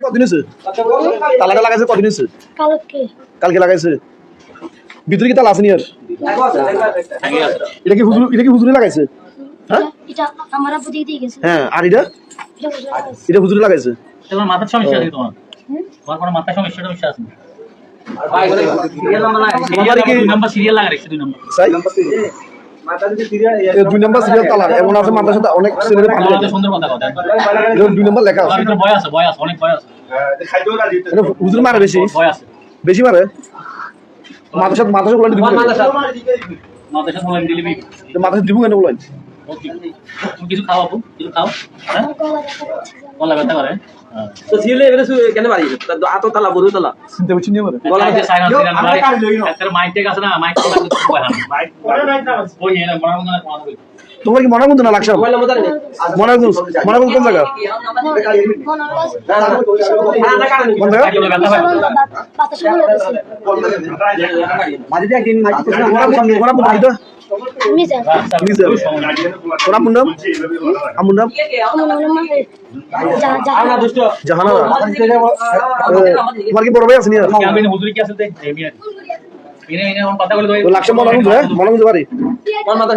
কতদিন হয়েছে তালাটা লাগাইছে কতদিন হয়েছে কালকে লাগাইছে ভিতরে কি তালা আছে নি আর এটা কি হুজুরে লাগাইছে হ্যাঁ হ্যাঁ আর এটা হুজুরে লাগাইছে তোমার মাথার সমস্যা আছে তোমার কোনো মাথার সমস্যা আছে সিরিয়াল লাগা রেখেছে 2 নম্বর দুই নম্বর সিরিয়াল তালা এমন আছে মাথার সাথে অনেক ছেলেদের পানি লাগে সুন্দর কথা কথা 2 নম্বর লেখা আছে বয় আছে অনেক বয় আছে হুজুর মারে বয় আছে বেশি মারে মাথার সাথে বলেন দিব মাথার সাথে বলেন দিলিবি মাথার সাথে দিব কেন বলেন ওকে তুমি কিছু খাও আপু কিছু খাও হ্যাঁ গলা ব্যথা করে তো সিলে এবারে কেন বাড়ি আত তালা বড় তালা চিন্তা করছি নিয়ে মারে গলা যে সাইন আছে মাইক টেক আছে না মাইক ওই এর মনে কোন তোমার কি মনাগঞ্জ না লাগছে মনাগঞ্জ কোন জায়গা কোন জায়গা মাঝে একদিন মনাগঞ্জ জাহানা তোমার কি বড় ভাই আছে নি হুজুরি কি আছে দেখ এনে কথা বলে লাগছে মনাগঞ্জ বাড়ি মাথা